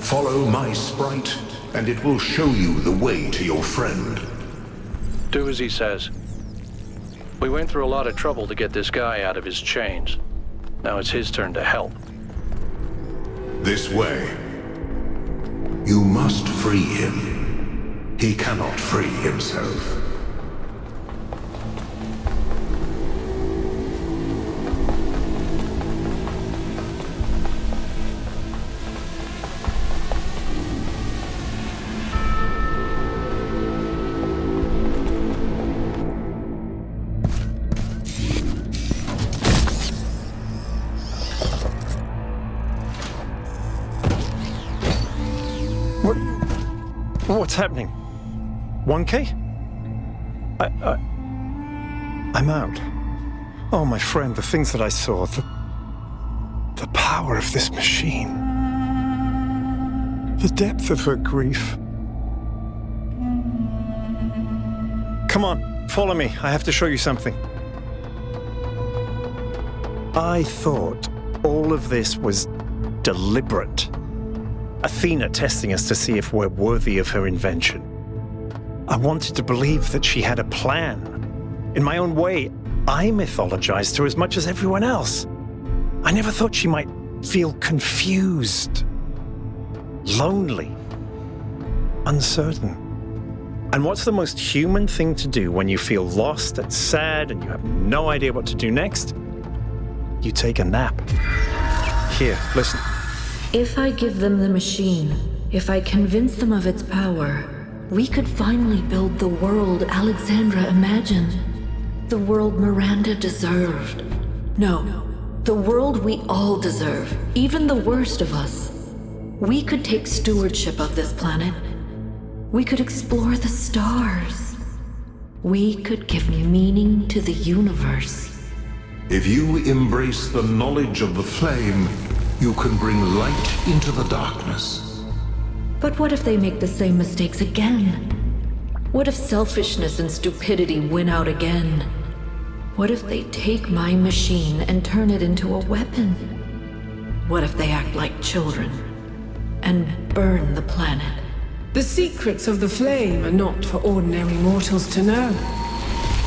Follow my sprite, and it will show you the way to your friend. Do as he says. We went through a lot of trouble to get this guy out of his chains. Now it's his turn to help. This way. You must free him. He cannot free himself. What's happening? 1K? I'm out. Oh, my friend, the things that I saw, the power of this machine, the depth of her grief. Come on, follow me. I have to show you something. I thought all of this was deliberate. Athena testing us to see if we're worthy of her invention. I wanted to believe that she had a plan. In my own way, I mythologized her as much as everyone else. I never thought she might feel confused, lonely, uncertain. And what's the most human thing to do when you feel lost and sad and you have no idea what to do next? You take a nap. Here, listen. If I give them the machine, if I convince them of its power, we could finally build the world Alexandra imagined. The world Miranda deserved. No, the world we all deserve, even the worst of us. We could take stewardship of this planet. We could explore the stars. We could give meaning to the universe. If you embrace the knowledge of the flame, you can bring light into the darkness. But what if they make the same mistakes again? What if selfishness and stupidity win out again? What if they take my machine and turn it into a weapon? What if they act like children and burn the planet? The secrets of the flame are not for ordinary mortals to know.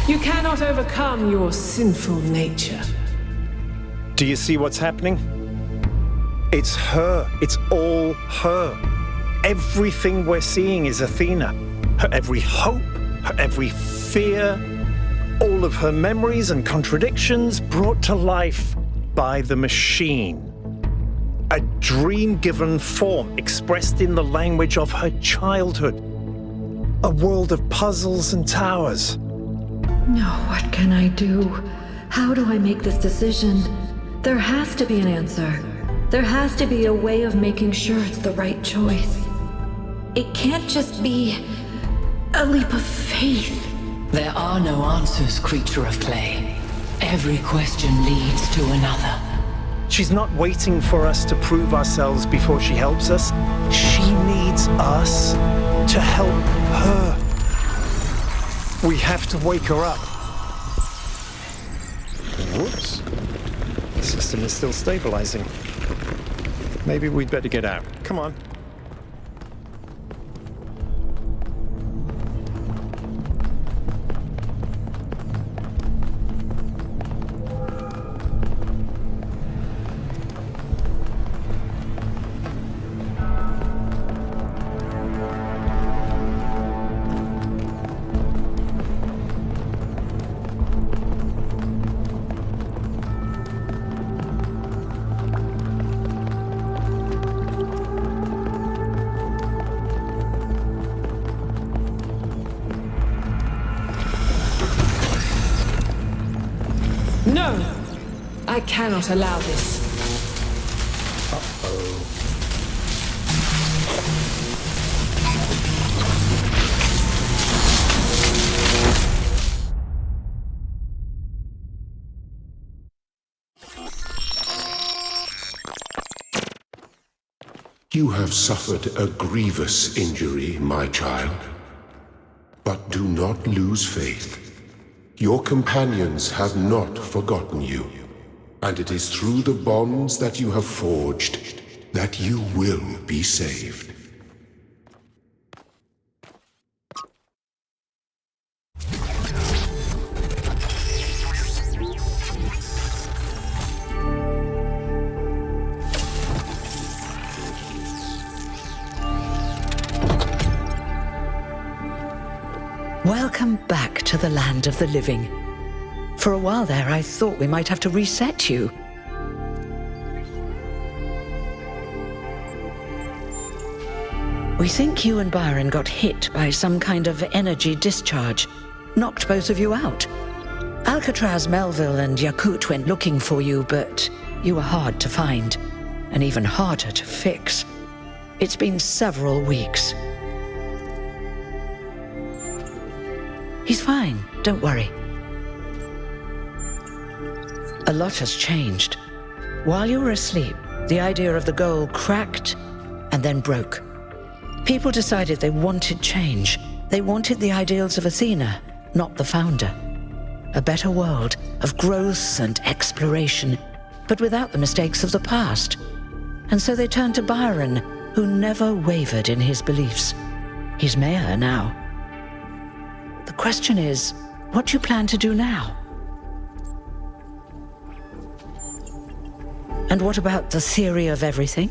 You cannot overcome your sinful nature. Do you see what's happening? It's her. It's all her. Everything we're seeing is Athena. Her every hope, her every fear, all of her memories and contradictions brought to life by the machine. A dream-given form expressed in the language of her childhood. A world of puzzles and towers. No, what can I do? How do I make this decision? There has to be an answer. There has to be a way of making sure it's the right choice. It can't just be a leap of faith. There are no answers, creature of clay. Every question leads to another. She's not waiting for us to prove ourselves before she helps us. She needs us to help her. We have to wake her up. Whoops. The system is still stabilizing. Maybe we'd better get out. Come on. No! I cannot allow this. You have suffered a grievous injury, my child. But do not lose faith. Your companions have not forgotten you, and it is through the bonds that you have forged that you will be saved. Welcome back to the land of the living. For a while there, I thought we might have to reset you. We think you and Byron got hit by some kind of energy discharge. Knocked both of you out. Alcatraz, Melville, and Yakut went looking for you, but you were hard to find, and even harder to fix. It's been several weeks. He's fine, don't worry. A lot has changed. While you were asleep, the idea of the goal cracked and then broke. People decided they wanted change. They wanted the ideals of Athena, not the founder. A better world of growth and exploration, but without the mistakes of the past. And so they turned to Byron, who never wavered in his beliefs. He's mayor now. The question is, what do you plan to do now? And what about the theory of everything?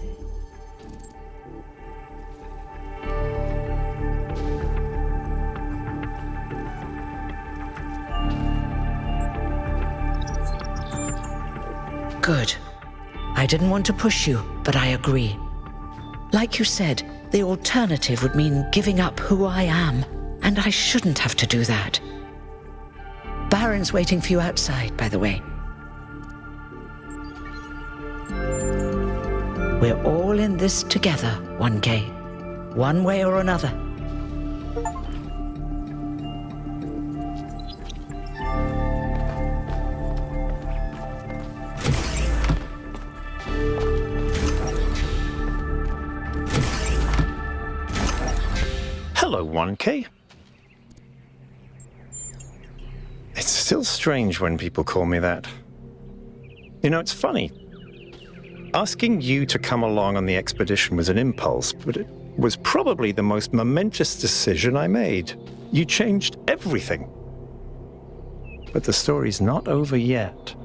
Good. I didn't want to push you, but I agree. Like you said, the alternative would mean giving up who I am, and I shouldn't have to do that. Baron's waiting for you outside, by the way. We're all in this together, 1K. One way or another. Hello, 1K. It's still strange when people call me that. You know, it's funny. Asking you to come along on the expedition was an impulse, but it was probably the most momentous decision I made. You changed everything. But the story's not over yet.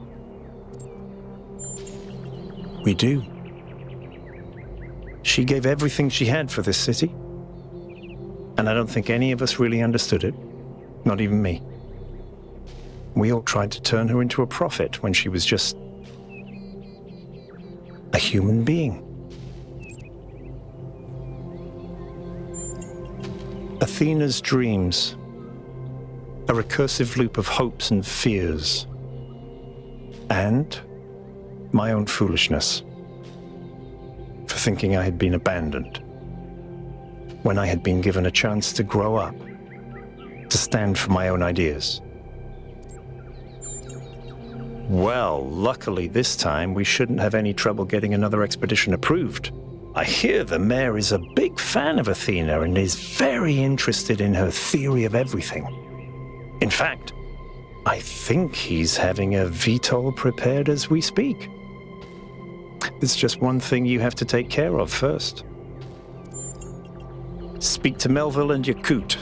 We do. She gave everything she had for this city. And I don't think any of us really understood it. Not even me. We all tried to turn her into a prophet when she was just a human being. Athena's dreams. A recursive loop of hopes and fears. And my own foolishness. For thinking I had been abandoned. When I had been given a chance to grow up. To stand for my own ideas. Well, luckily this time we shouldn't have any trouble getting another expedition approved. I hear the mayor is a big fan of Athena and is very interested in her theory of everything. In fact, I think he's having a VTOL prepared as we speak. There's just one thing you have to take care of first. Speak to Melville and Yakut.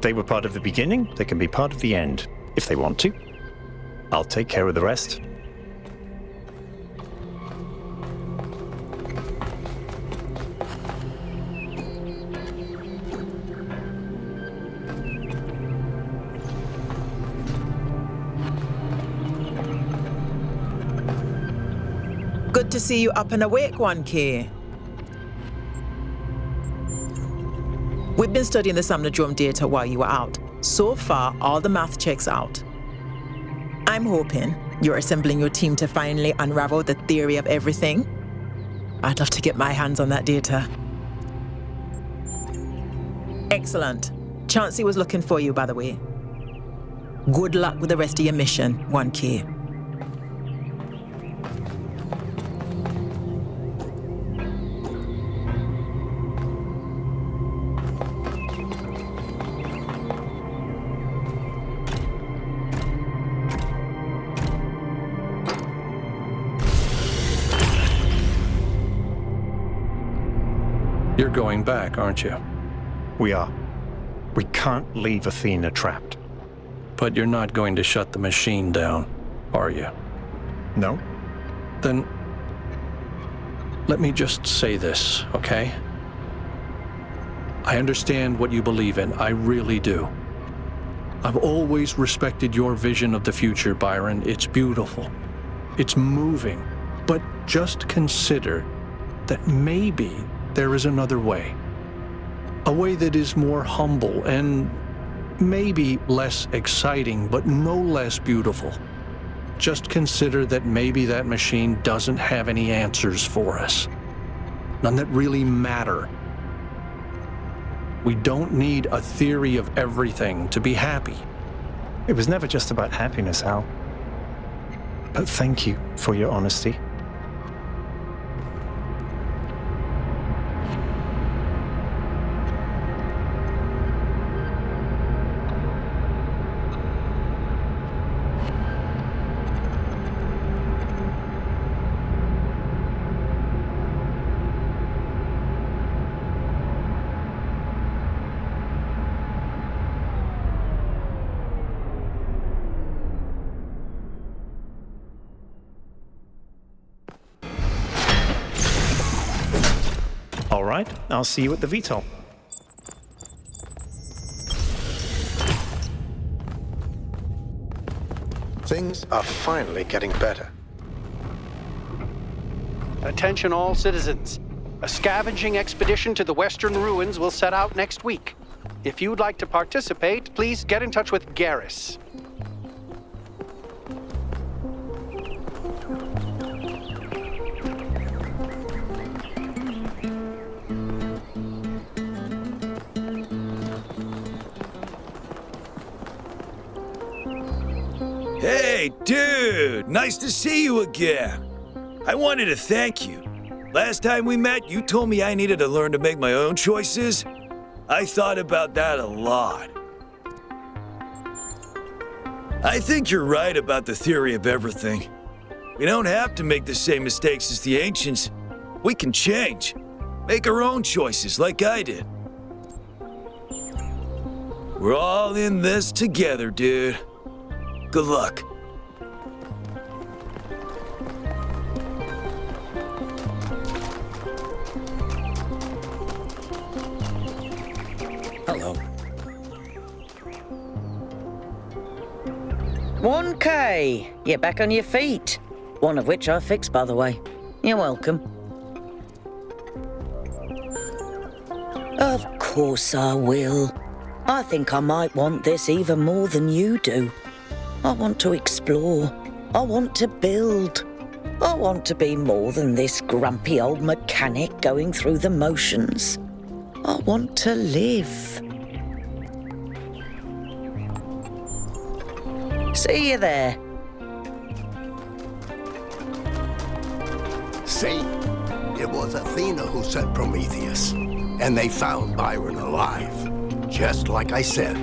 They were part of the beginning, they can be part of the end, if they want to. I'll take care of the rest. Good to see you up and awake, 1K. We've been studying the Somnodrome data while you were out. So far, all the math checks out. I'm hoping you're assembling your team to finally unravel the theory of everything. I'd love to get my hands on that data. Excellent. Chauncey was looking for you, by the way. Good luck with the rest of your mission, 1K. You're going back, aren't you? We are. We can't leave Athena trapped. But you're not going to shut the machine down, are you? No? Then let me just say this, okay? I understand what you believe in. I really do. I've always respected your vision of the future, Byron. It's beautiful. It's moving. But just consider that maybe there is another way. A way that is more humble and maybe less exciting, but no less beautiful. Just consider that maybe that machine doesn't have any answers for us. None that really matter. We don't need a theory of everything to be happy. It was never just about happiness, Hal. But thank you for your honesty. All right, I'll see you at the VTOL. Things are finally getting better. Attention all citizens. A scavenging expedition to the Western Ruins will set out next week. If you'd like to participate, please get in touch with Garrus. Hey, dude! Nice to see you again. I wanted to thank you. Last time we met, you told me I needed to learn to make my own choices. I thought about that a lot. I think you're right about the theory of everything. We don't have to make the same mistakes as the ancients. We can change. Make our own choices like I did. We're all in this together, dude. Good luck. Hello. 1K! You're back on your feet. One of which I fixed, by the way. You're welcome. Of course I will. I think I might want this even more than you do. I want to explore. I want to build. I want to be more than this grumpy old mechanic going through the motions. I want to live. See you there. See, it was Athena who sent Prometheus, and they found Byron alive, just like I said.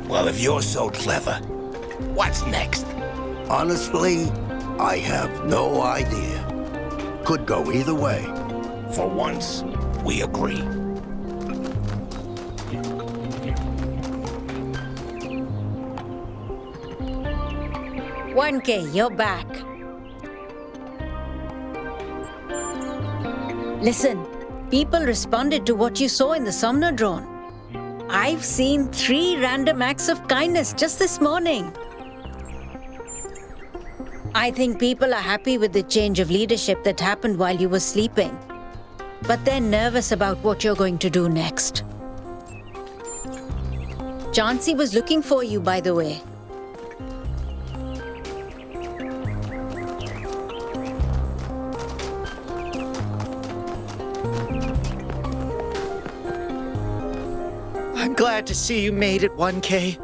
Well, if you're so clever, what's next? Honestly, I have no idea. Could go either way. For once, we agree. K, you're back. Listen, people responded to what you saw in the Somna drone. I've seen 3 random acts of kindness just this morning. I think people are happy with the change of leadership that happened while you were sleeping. But they're nervous about what you're going to do next. Chauncey was looking for you, by the way. I'm glad to see you made it, 1K.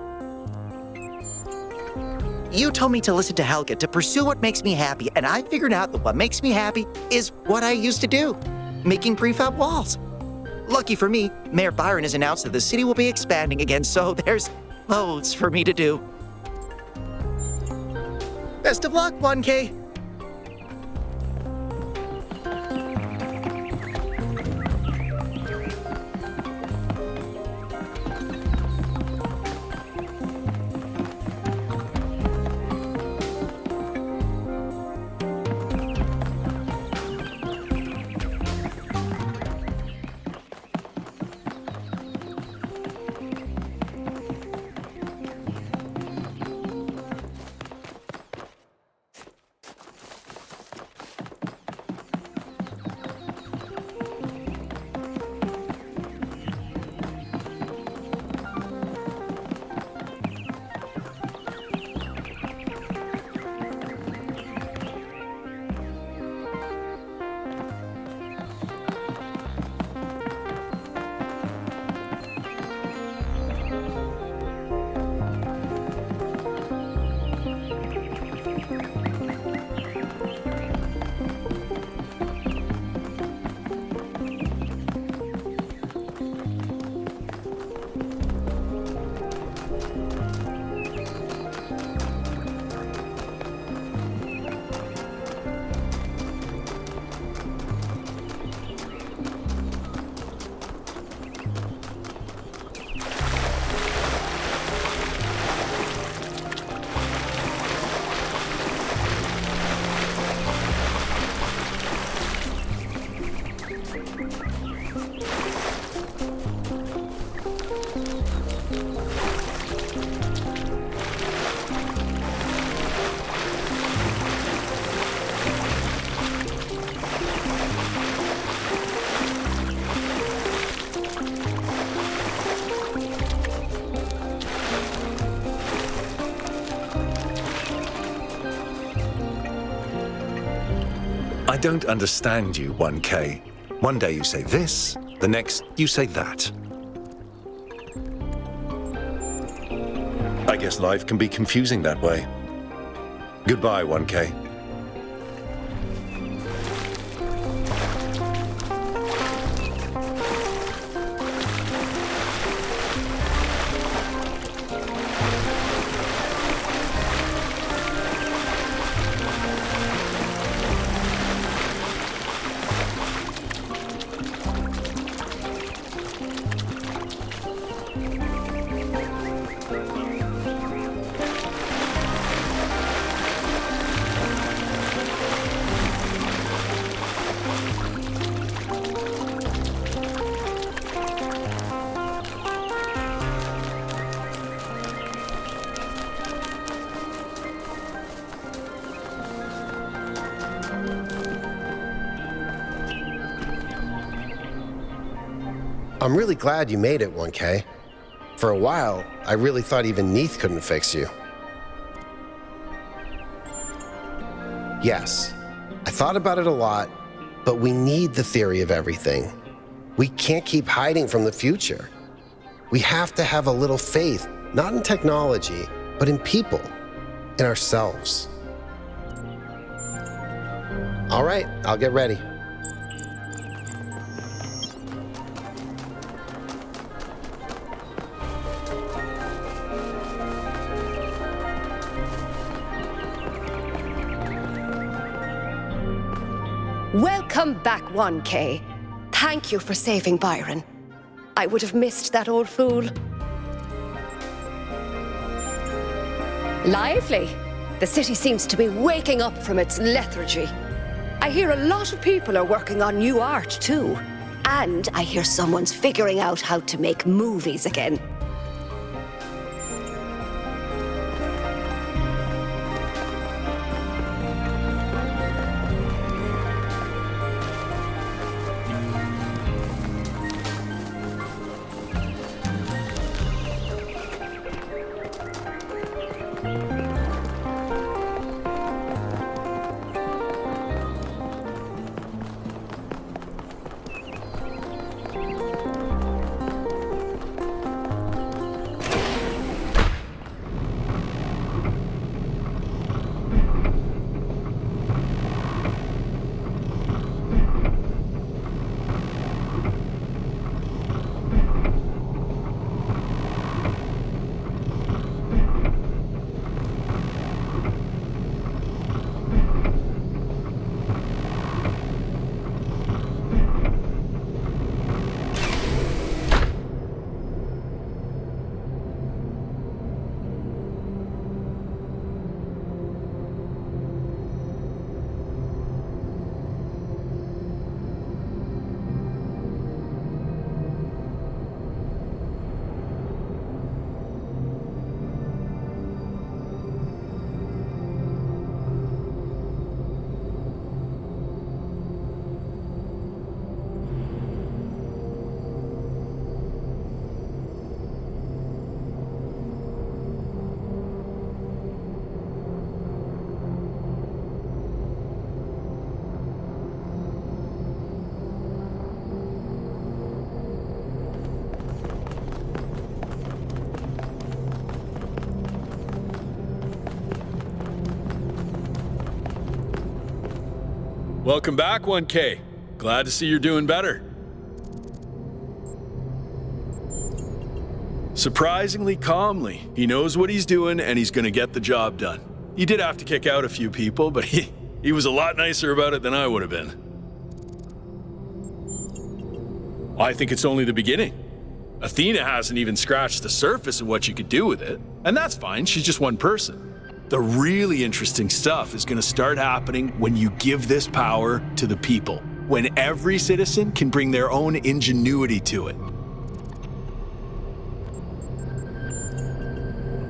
You told me to listen to Helga, to pursue what makes me happy, and I figured out that what makes me happy is what I used to do, making prefab walls. Lucky for me, Mayor Byron has announced that the city will be expanding again, so there's loads for me to do. Best of luck, 1K. I don't understand you, 1K. One day you say this, the next you say that. I guess life can be confusing that way. Goodbye, 1K. I'm really glad you made it, 1K. For a while, I really thought even Neith couldn't fix you. Yes, I thought about it a lot, but we need the theory of everything. We can't keep hiding from the future. We have to have a little faith, not in technology, but in people, in ourselves. All right, I'll get ready. Welcome back, 1K. Thank you for saving Byron. I would have missed that old fool. Lively. The city seems to be waking up from its lethargy. I hear a lot of people are working on new art, too. And I hear someone's figuring out how to make movies again. Welcome back, 1K. Glad to see you're doing better. Surprisingly calmly, he knows what he's doing and he's gonna get the job done. He did have to kick out a few people, but he was a lot nicer about it than I would have been. I think it's only the beginning. Athena hasn't even scratched the surface of what you could do with it, and that's fine, she's just one person. The really interesting stuff is going to start happening when you give this power to the people, when every citizen can bring their own ingenuity to it.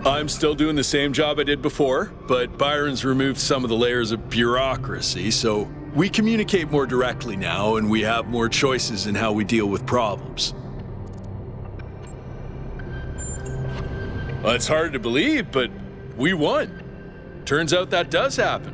I'm still doing the same job I did before, but Byron's removed some of the layers of bureaucracy, so we communicate more directly now and we have more choices in how we deal with problems. Well, it's hard to believe, but we won. Turns out that does happen.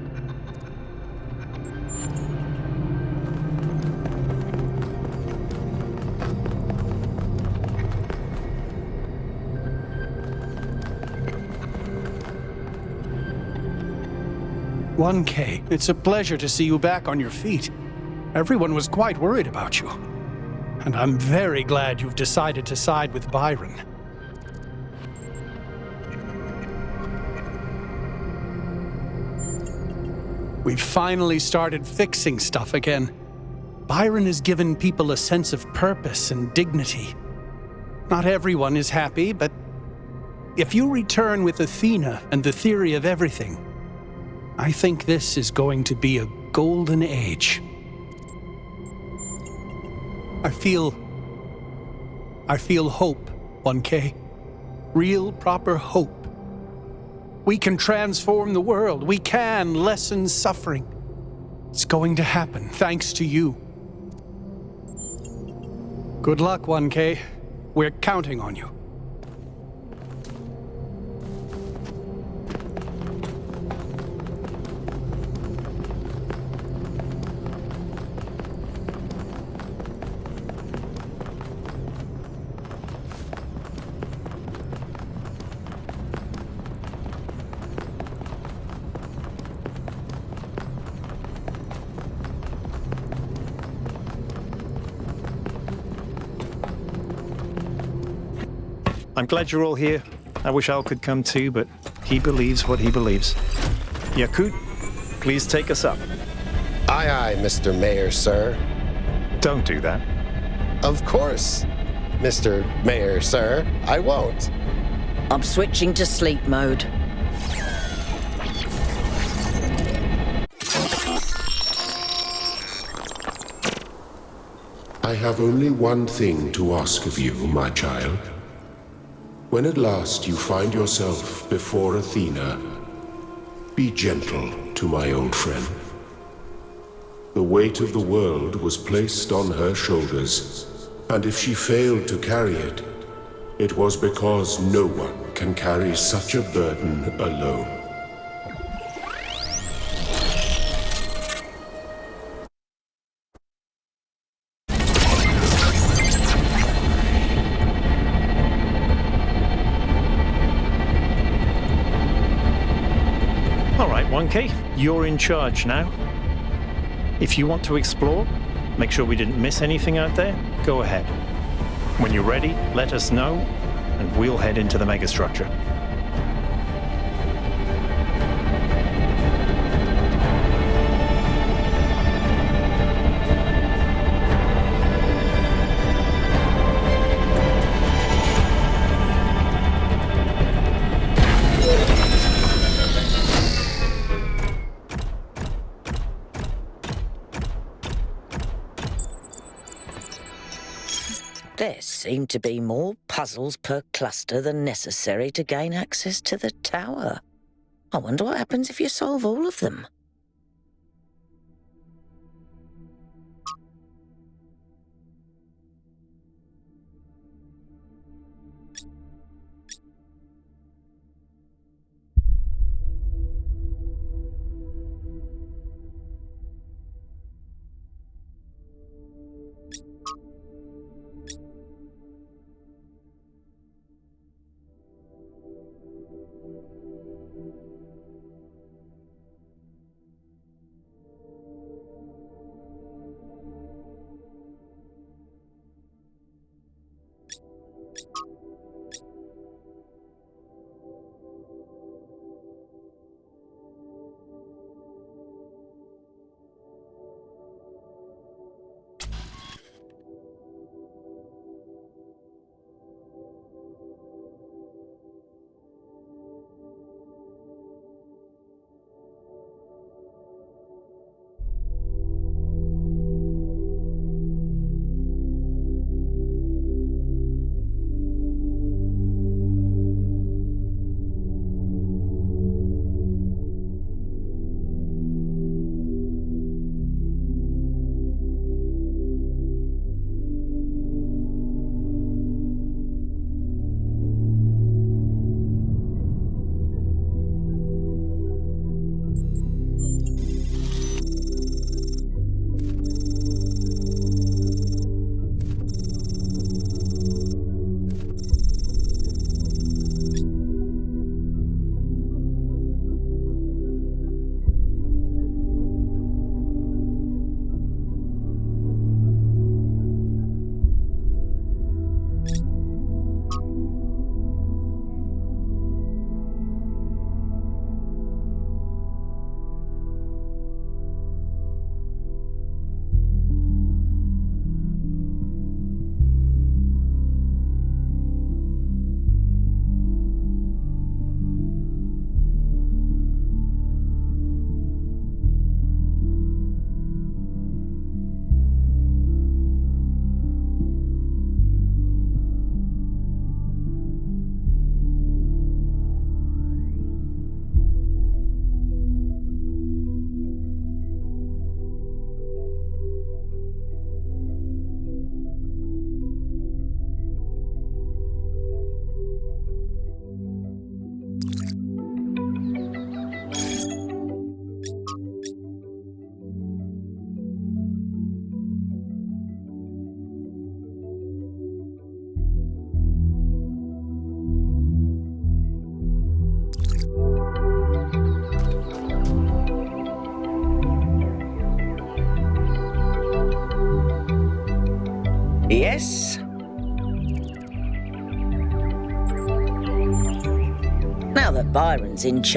1K, it's a pleasure to see you back on your feet. Everyone was quite worried about you. And I'm very glad you've decided to side with Byron. We've finally started fixing stuff again. Byron has given people a sense of purpose and dignity. Not everyone is happy, but if you return with Athena and the theory of everything, I think this is going to be a golden age. I feel hope, 1K. Real, proper hope. We can transform the world. We can lessen suffering. It's going to happen, thanks to you. Good luck, 1K. We're counting on you. I'm glad you're all here. I wish Al could come too, but he believes what he believes. Yakut, please take us up. Aye, aye, Mr. Mayor, sir. Don't do that. Of course, Mr. Mayor, sir. I won't. I'm switching to sleep mode. I have only one thing to ask of you, my child. When at last you find yourself before Athena, be gentle to my old friend. The weight of the world was placed on her shoulders, and if she failed to carry it, it was because no one can carry such a burden alone. All right, 1K, you're in charge now. If you want to explore, make sure we didn't miss anything out there, go ahead. When you're ready, let us know, and we'll head into the megastructure. There seem to be more puzzles per cluster than necessary to gain access to the tower. I wonder what happens if you solve all of them. Yes? Now that Byron's in charge.